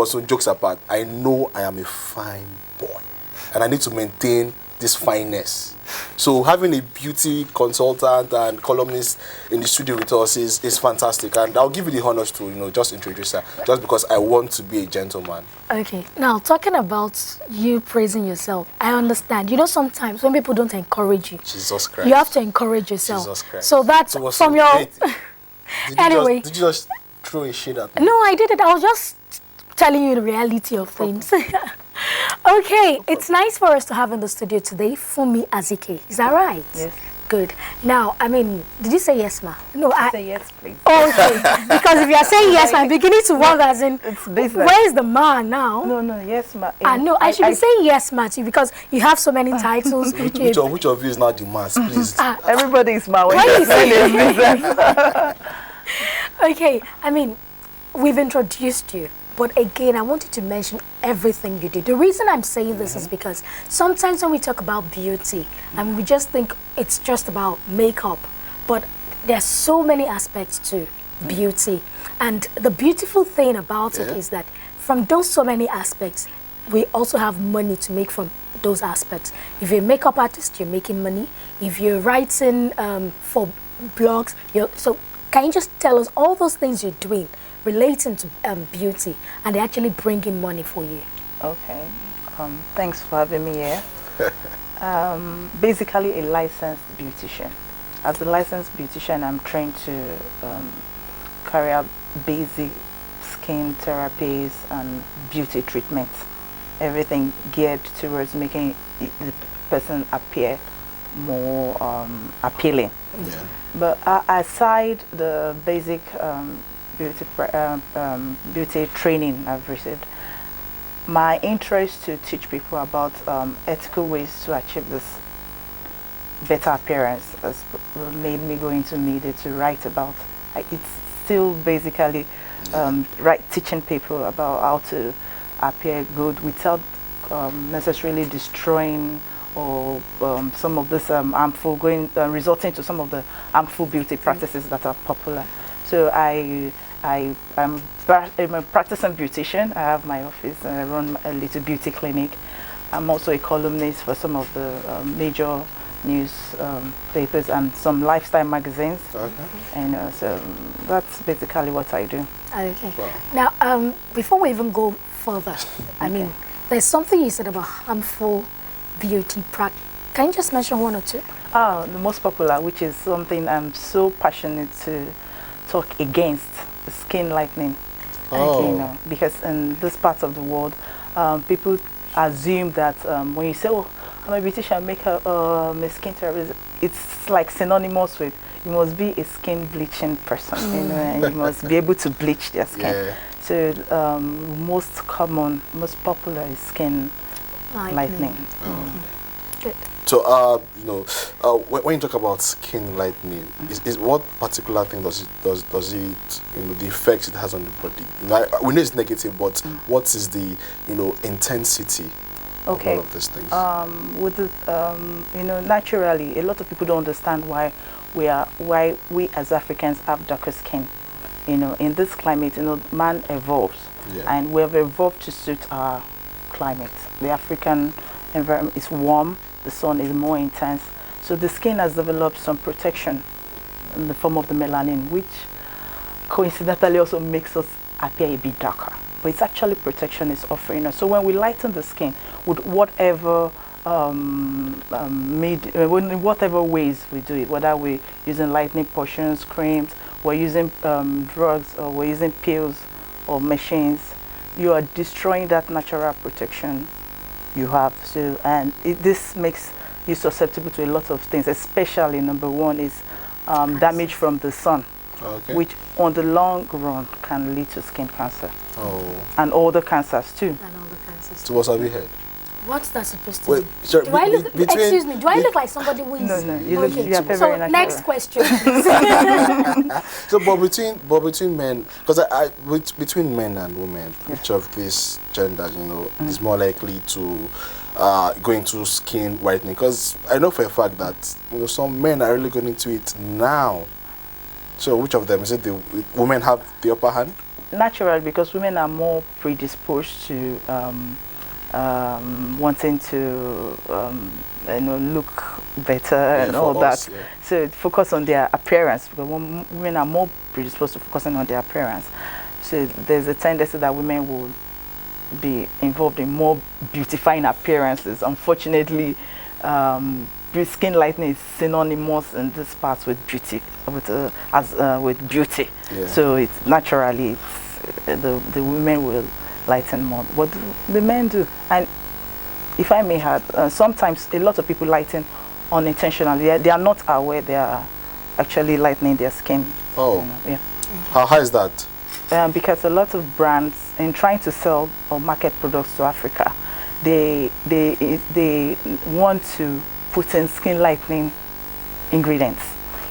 also, jokes apart, I know I am a fine boy. And I need to maintain this fineness. So having a beauty consultant and columnist in the studio with us is fantastic. And I'll give you the honors to, just introduce her, just because I want to be a gentleman. Okay. Now, talking about you praising yourself, I understand. Sometimes when people don't encourage you, Jesus Christ, you have to encourage yourself. Jesus Christ. So that's so from your... Anyway. Did you just throw a shade at me? No, I didn't. I was just telling you the reality of things. Okay, it's nice for us to have in the studio today Funmi Azike. Is that right? Yes. Good. Now, did you say yes, ma? No, I say yes, please. Okay, because if you are saying yes, ma, I'm beginning to wonder as in, where is the man now? No, yes, ma. No, I should be saying yes, ma, too, because you have so many titles. Which of you is not the man, please? Everybody is ma. Okay, we've introduced you. But again, I wanted to mention everything you do. The reason I'm saying this is because sometimes when we talk about beauty, we just think it's just about makeup. But there's so many aspects to beauty. And the beautiful thing about it is that from those so many aspects, we also have money to make from those aspects. If you're a makeup artist, you're making money. If you're writing for blogs, so can you just tell us all those things you're doing relating to beauty, and they're actually bringing money for you? Okay. Thanks for having me here. Basically a licensed beautician. As a licensed beautician, I'm trained to carry out basic skin therapies and beauty treatments. Everything geared towards making the person appear more appealing. Yeah. But aside the basic beauty training I've received, my interest to teach people about ethical ways to achieve this better appearance has made me go into media to write about. It's still basically teaching people about how to appear good without necessarily destroying or some of this harmful, resulting to some of the harmful beauty practices that are popular. So I'm a practicing beautician. I have my office and I run a little beauty clinic. I'm also a columnist for some of the major news papers and some lifestyle magazines. Okay. And so that's basically what I do. Okay. Wow. Now, before we even go further, there's something you said about harmful beauty practice. Can you just mention one or two? The most popular, which is something I'm so passionate to talk against, skin lightening. Because in this part of the world, people assume that when you say, "Oh, I'm a beautician, make a skin therapist," it's like synonymous with you must be a skin bleaching person, and you must be able to bleach their skin. Yeah. So most common, most popular is skin lightening. Good. So, when you talk about skin lightening, is what particular thing does it, the effects it has on the body? We know it's negative, but what is the, intensity of all of these things? With the, naturally, a lot of people don't understand why we as Africans have darker skin. In this climate, man evolves, and we have evolved to suit our climate. The African environment is warm. The sun is more intense, so the skin has developed some protection in the form of the melanin, which coincidentally also makes us appear a bit darker. But it's actually protection it's offering us. So when we lighten the skin with whatever in whatever ways we do it, whether we're using lightening potions, creams, we're using drugs, or we're using pills or machines, you are destroying that natural protection you have. So, and this makes you susceptible to a lot of things, especially number one is damage from the sun, which on the long run can lead to skin cancer. And other cancers too. So what have you heard? What's that supposed to mean? Sorry, do I look, excuse me, do I look like somebody who is... No, you look very natural. Next question. So, but between men, because between men and women, which of these genders, is more likely to go into skin whitening? Because I know for a fact that some men are really going into it now. So, which of them is it? The women have the upper hand? naturally, because women are more predisposed to wanting to look better and all that. Yeah. So focus on their appearance, because women are more predisposed to focusing on their appearance. So there's a tendency that women will be involved in more beautifying appearances. Unfortunately, skin lightening is synonymous in this part with beauty, with beauty. Yeah. So it's naturally the women will lighten more. What the men do, and if I may add, sometimes a lot of people lighten unintentionally. They are not aware they are actually lightening their skin. Oh, yeah. How is that? Because a lot of brands, in trying to sell or market products to Africa, they want to put in skin lightening ingredients,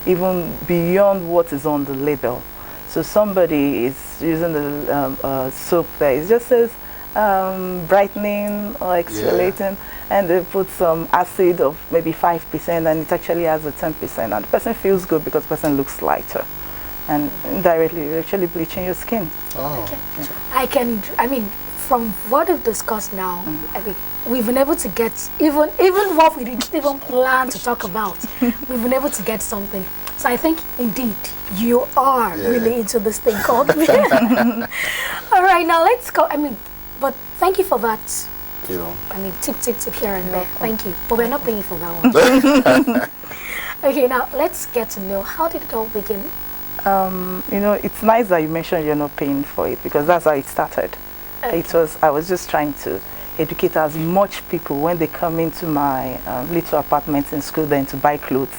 even beyond what is on the label. So somebody is using the soap there. It just says brightening or exfoliating, and they put some acid of maybe 5%, and it actually has a 10%, and the person feels good because the person looks lighter. And indirectly, you're actually bleaching your skin. Oh. Okay. Yeah. I mean, from what we've discussed now, I mean, we've been able to get, even what we didn't even plan to talk about, we've been able to get something. So I think, indeed, you are really into this thing called All right, now let's go. I mean, but thank you for that. You know. I mean, tip here and there. Thank you. But we're not paying for that one. Okay, now let's get to know, how did it all begin? It's nice that you mentioned you're not paying for it, because that's how it started. Okay. I was just trying to educate as much people when they come into my little apartment in school then to buy clothes,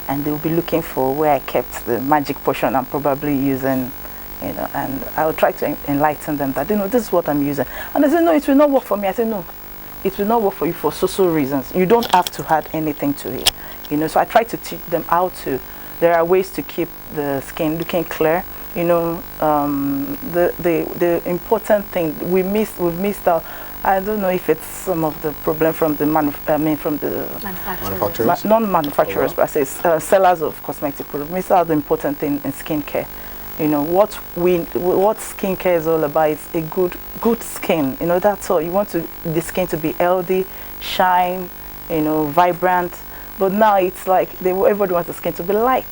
and they'll be looking for where I kept the magic potion I'm probably using, and I will try to enlighten them that, this is what I'm using. And they say, no, it will not work for me. I say, no, it will not work for you for so reasons. You don't have to add anything to it. So I try to teach them how to. There are ways to keep the skin looking clear. The important thing we've missed out. I don't know if it's some of the problem from the manufacturers, non-manufacturers, but I say sellers of cosmetic products. Missed out the important thing in skincare. What skincare is all about is a good skin. That's all. You want the skin to be healthy, shine, vibrant. But now it's like everybody wants the skin to be light,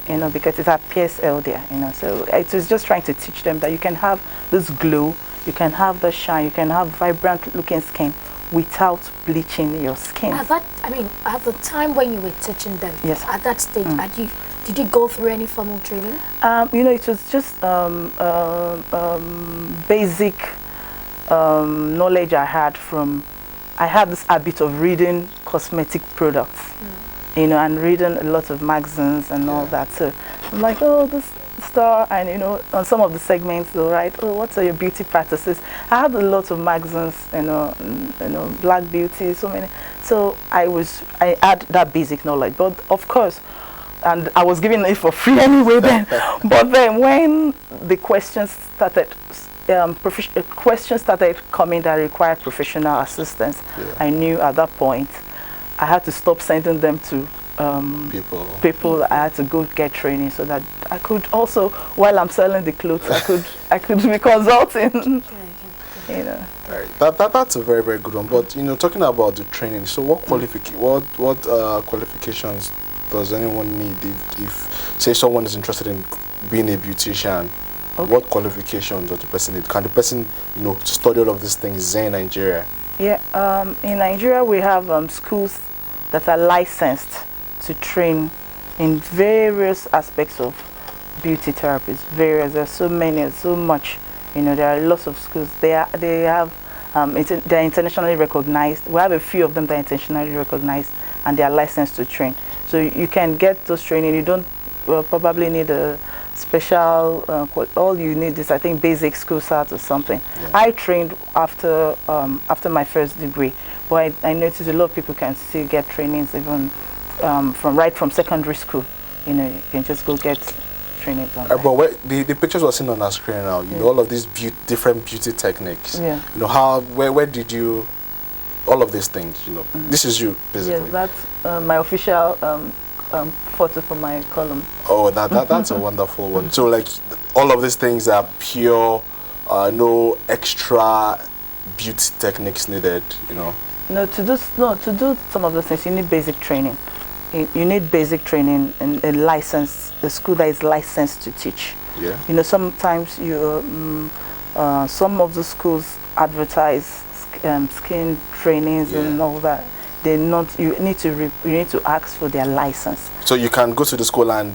because it appears healthier, So it was just trying to teach them that you can have this glow, you can have the shine, you can have vibrant looking skin without bleaching your skin. At the time when you were teaching them, yes, at that stage, did you go through any formal training? It was just basic knowledge I had from. I had this habit of reading cosmetic products, and reading a lot of magazines and all that. So I'm like, oh, this star, and on some of the segments they'll write, oh, what are your beauty practices? I had a lot of magazines, Black Beauty, so many. So I had that basic knowledge, but of course, and I was giving it for free anyway then. But then when the questions started. Questions started coming that required professional assistance. I knew at that point I had to stop sending them to people. I had to go get training so that I could also, while I'm selling the clothes, I could be consulting. Right. That's a very, very good one. But talking about the training, so what qualifications does anyone need if say someone is interested in being a beautician? Okay. What qualifications does the person need? Can the person, study all of these things in Nigeria? Yeah, in Nigeria we have schools that are licensed to train in various aspects of beauty therapies. There's so many, so much. There are lots of schools. They're internationally recognized. We have a few of them that are internationally recognized, and they are licensed to train. So you can get those training. You don't probably need a special, all you need is, I think, basic school cert or something. Yeah. I trained after my first degree, but I noticed a lot of people can still get trainings even from secondary school. You can just go get training done. But the pictures we're seeing on our screen now, all of these different beauty techniques. Yeah. Where did you, all of these things, this is you, basically. Yes, that's my official photo for my column. Oh, that's a wonderful one. So, like, all of these things are pure no extra beauty techniques needed, you know? No, to do some of the things, you need basic training. You need basic training and a license, a school that is licensed to teach. Yeah. You know, sometimes some of the schools advertise skin trainings and all that. They're not. You need to ask for their license. So you can go to the school and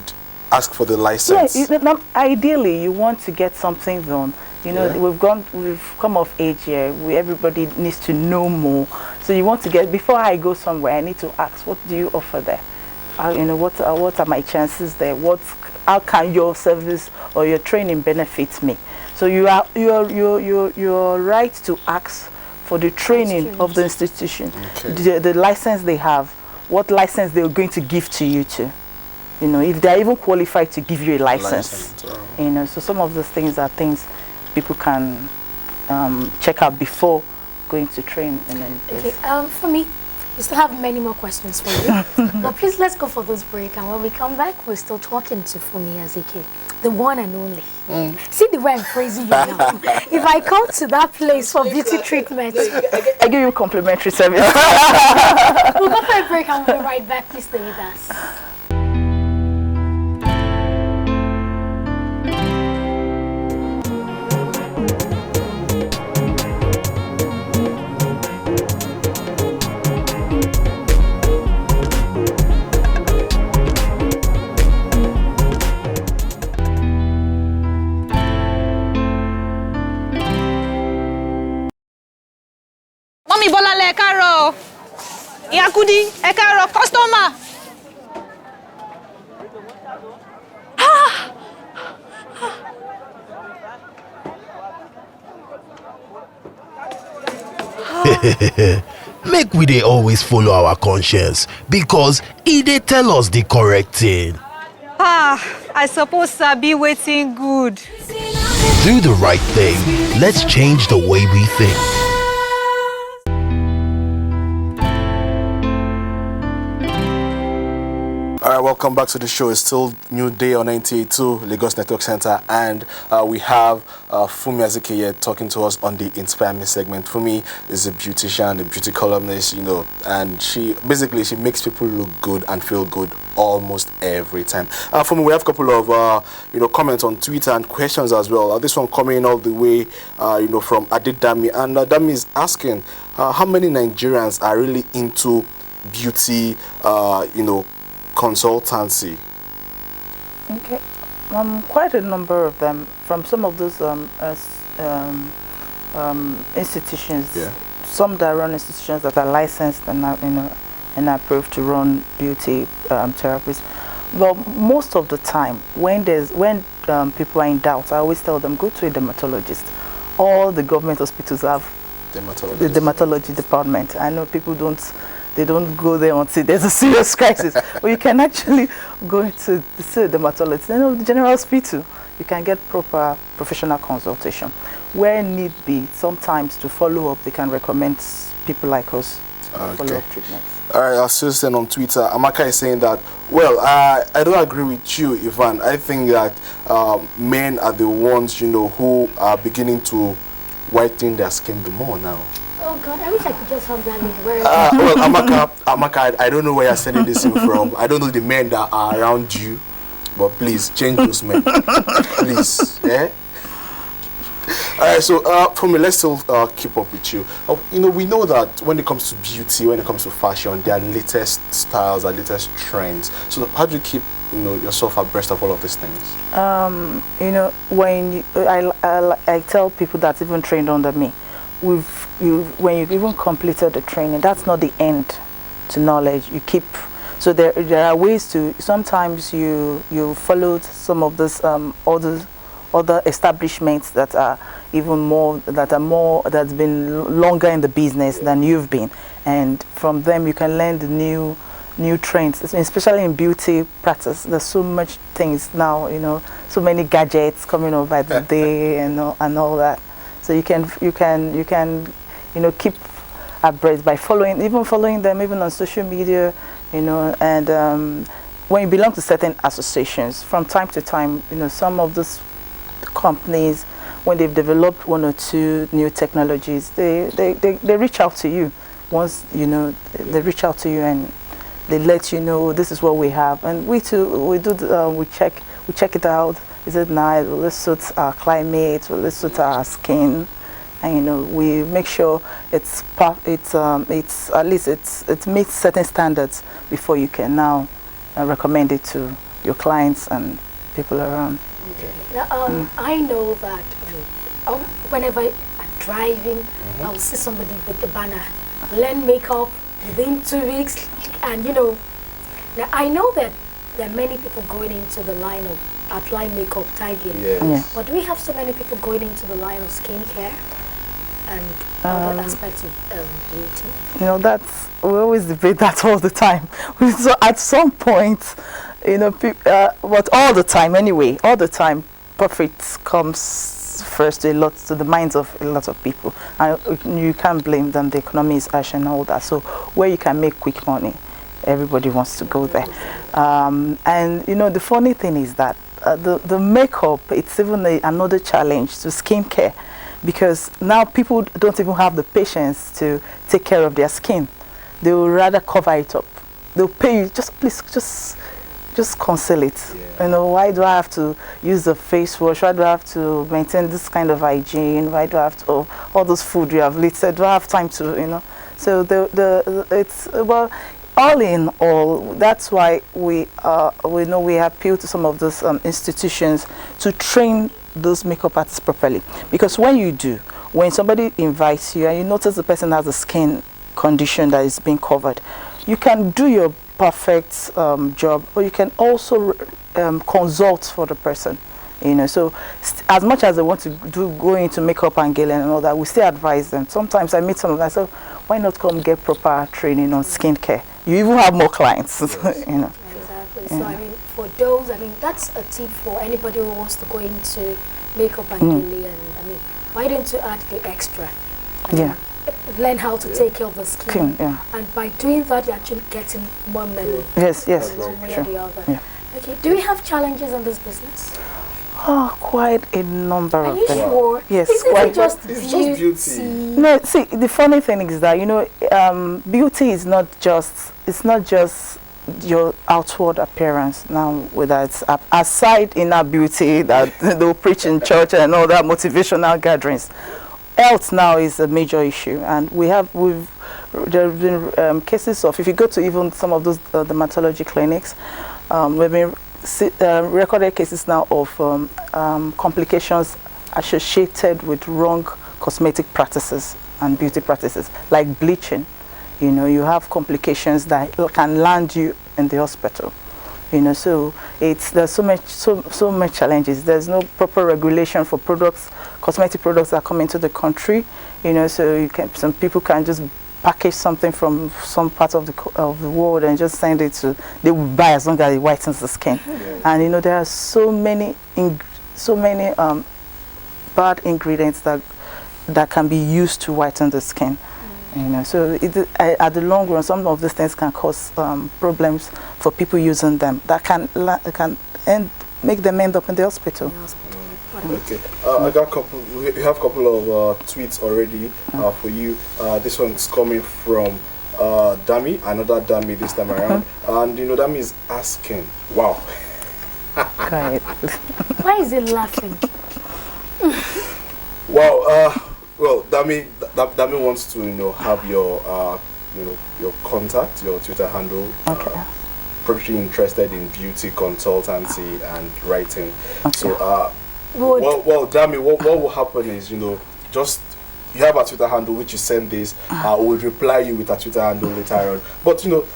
ask for the license. Yeah. Ideally, you want to get something done. You know, we've come of age here. Everybody needs to know more. So you want to get, before I go somewhere, I need to ask, what do you offer there? You know, what are my chances there? How can your service or your training benefit me? So you're right to ask for the training of the institution, the license they have, what license they're going to give to you to. You know, if they're even qualified to give you a license. You know, so some of those things are things people can check out before going to train. Okay, for me, we still have many more questions for you. But please, let's go for this break. And when we come back, we're still talking to Funmi Azike, the one and only. See the way I'm praising you now. If I come to that place for beauty treatment, I give you complimentary service. We'll go for a break and we'll be right back. Please stay with us. Mami Bolale ẹ káàárọ̀. Ìyá Kudi ẹ káàárọ̀, customer. Make we dey always follow our conscience because e dey tell us the correct thing. I suppose sabi wetin good. Do the right thing. Let's change the way we think. Alright, welcome back to the show. It's still New Day on 98.2 Lagos Network Center, and we have Funmi Azike here talking to us on the Inspire Me segment. Funmi is a beautician, a beauty columnist, you know, and she makes people look good and feel good almost every time. Funmi, we have a couple of comments on Twitter and questions as well. This one coming all the way from Adidami, and Dami is asking how many Nigerians are really into beauty consultancy. Okay, quite a number of them from some of those institutions. Yeah. Some that run institutions that are licensed and and approved to run beauty therapies. But most of the time, when people are in doubt, I always tell them go to a dermatologist. All the government hospitals have the dermatology department. I know people don't go there until there's a serious crisis. But you can actually go to the dermatologist. The general hospital, you can get proper professional consultation. Where need be, sometimes to follow up, they can recommend people like us to follow up treatments. All right, our sister on Twitter, Amaka is saying that, well, I don't agree with you, Ivan. I think that men are the ones, who are beginning to whiten their skin the more now. Oh God, I wish I could just have that word. Well, Amaka, I don't know where you're sending this in from. I don't know the men that are around you, but please change those men, please. Yeah. All right, so for me, let's still keep up with you. We know that when it comes to beauty, when it comes to fashion, there are latest styles, there are latest trends. So how do you keep yourself abreast of all of these things? When I tell people that even trained under me, when you've even completed the training, that's not the end to knowledge. You keep. So there are ways to. Sometimes you followed some of this other establishments that are that's been longer in the business than you've been, and from them you can learn the new trends, especially in beauty practice. There's so much things now, so many gadgets coming up by the day and all that. So you can keep abreast by following them even on social media, and when you belong to certain associations, from time to time, some of those companies when they've developed 1 or 2 new technologies, they reach out to you. Once you know, they reach out to you and they let you know this is what we have, and we too we check it out. Is it nice? Will it suit our climate? Will it suit our skin? And you know, we make sure it's at least it meets certain standards before you can now recommend it to your clients and people around. Okay. Now, I know that whenever I'm driving, I'll see somebody with the banner, learn makeup within 2 weeks, and you know, now I know that there are many people going into the line of apply makeup, tagging, but do we have so many people going into the line of skincare and other aspects of beauty? You know, we always debate that all the time. So at some point, you know, but all the time anyway, all the time, profit comes first to the minds of a lot of people, and you can't blame them. The economy is harsh and all that. So where you can make quick money, everybody wants to go there. And you know, the funny thing is that the makeup, it's even another challenge to skincare, because now people don't even have the patience to take care of their skin. They will rather cover it up. They'll pay you, please just conceal it. You know, why do I have to use the face wash? Why do I have to maintain this kind of hygiene? Why do I have to all those food you have listed? Do I have time to, you know? So it's well, all in all, that's why we appeal to some of those institutions to train those makeup artists properly. Because when somebody invites you and you notice the person has a skin condition that is being covered, you can do your perfect job, or you can also consult for the person. You know, so as much as they want to go into makeup and styling and all that, we still advise them. Sometimes I meet some of them, so why not come get proper training on skincare? You even have more clients. You know. Exactly. So I mean, for those, that's a tip for anybody who wants to go into makeup and styling. And I mean, why don't you add the extra? Learn how to take care of the skin, and by doing that, you're actually getting more money. Yes, one way or the other. Yeah. Okay. Do we have challenges in this business? Oh, quite a number of them. Are you sure? Yes, it's just beauty. No, see, the funny thing is that, you know, beauty is not just your outward appearance. Now, whether it's aside inner beauty that they'll preach in church and all that motivational gatherings, health now is a major issue, and there have been cases of, if you go to even some of those dermatology clinics, we've been recorded cases now of complications associated with wrong cosmetic practices and beauty practices, like bleaching. You know, you have complications that can land you in the hospital. You know, so there's so much challenges. There's no proper regulation for products, cosmetic products that come into the country. You know, so some people can just package something from some part of the world and just send it to, they will buy as long as it whitens the skin. And you know, there are so many bad ingredients that can be used to whiten the skin. You know, so at the long run, some of these things can cause problems for people using them. That can make them end up in the hospital. Okay, I got we have a couple of tweets already for you. This one's coming from Dami, another Dami this time around, and you know, Dami is asking, wow. Quiet. Why is he laughing? Wow. Well, Dami wants to, you know, have your your contact, your Twitter handle. Okay. Probably interested in beauty consultancy and writing. Okay. So well, Dami, what will happen is, you know, just you have a Twitter handle which you send this. We'll reply you with a Twitter handle later on. But you know,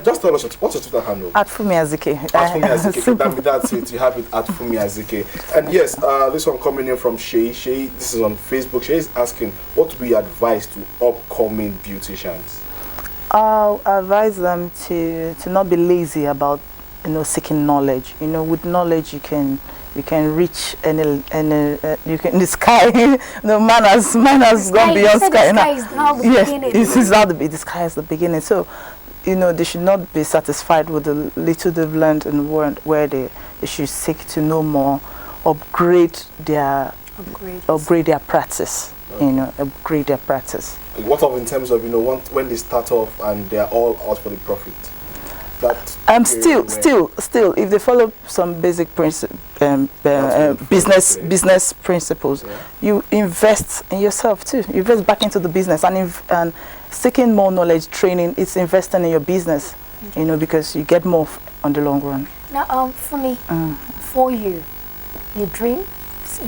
just tell us what's your Twitter handle? At Funmi Azike. At Funmi Azike. That's it. You have it at Funmi Azike. And yes, this one coming in from Shay. Shay, this is on Facebook. Shay is asking, what would be advice to upcoming beauticians? I'll advise them to not be lazy about, you know, seeking knowledge. You know, with knowledge you can reach any you can, the sky. No, man has gone beyond sky. The sky is now the beginning. This is now the sky is the beginning. So, you know, they should not be satisfied with the little they've learned in the world, where they should seek to know more, upgrade their upgrade their practice. Upgrade their practice. What of in terms of when they start off and they are all out for the profit? Still, if they follow some basic business principles, you invest in yourself too. You invest back into the business, and seeking more knowledge, training, it's investing in your business. Because you get more on the long run. Now, for you, your dreams. I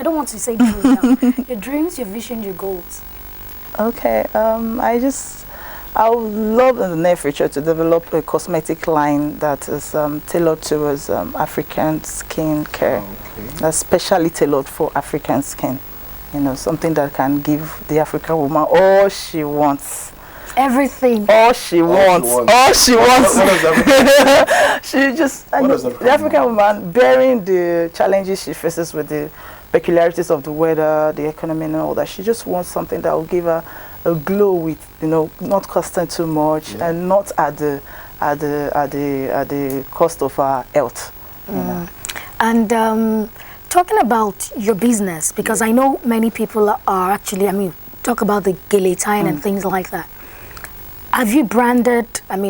don't want to say dreams now. Your dreams, your vision, your goals. Okay. I would love in the near future to develop a cosmetic line that is tailored towards African skin care. That's specially tailored for African skin. Something that can give the African woman all she wants. Everything. All she wants. All she wants. The African woman, bearing the challenges she faces with the peculiarities of the weather, the economy, and all that, she just wants something that will give her a glow with, not costing too much and not at the cost of our health. And talking about your business, because I know many people are actually, talk about the gele tying and things like that. Have you branded,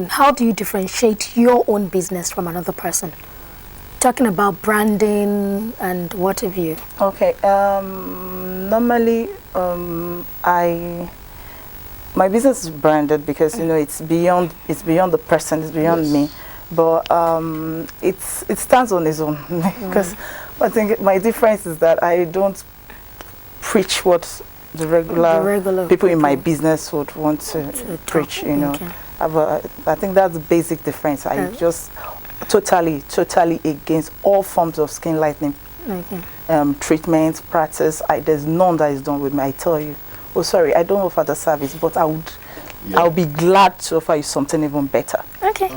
how do you differentiate your own business from another person? Talking about branding and what have you? Okay, normally my business is branded because it's beyond the person, it's beyond me, but it stands on its own because I think my difference is that I don't preach what the regular people in my business would want to preach. Okay. I think that's the basic difference. I just totally against all forms of skin lightening treatments, practice. There's none that is done with me. I tell you. Oh, sorry, I don't offer the service, but I'll be glad to offer you something even better. Okay.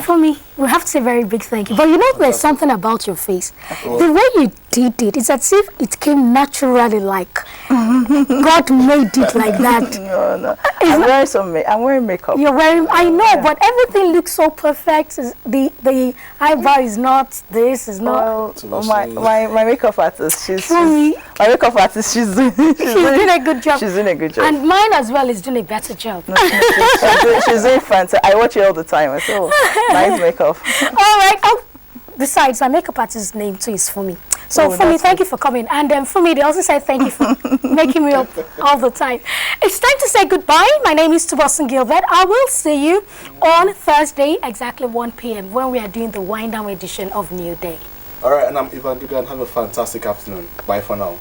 For me, we have to say very big thank you. But there's something about your face. The way you did it, it's as if it came naturally, like God made it like that. No. I'm wearing makeup. You're wearing, I know, but everything looks so perfect. The eyebrow is not, this is not. Well, my makeup artist, she's doing a good job. She's doing a good job. And mine as well is doing a better job. No, she's doing fancy. I watch it all the time. I say, nice makeup. All right. Besides, my makeup artist's name too is Funmi. So Funmi, thank you for coming. And Funmi, they also say thank you for making me up all the time. It's time to say goodbye. My name is Tobosun Gilbert. I will see you on Thursday, exactly 1 p.m. when we are doing the wind down edition of New Day. All right, and I'm Ivan Dugan. Have a fantastic afternoon. Bye for now.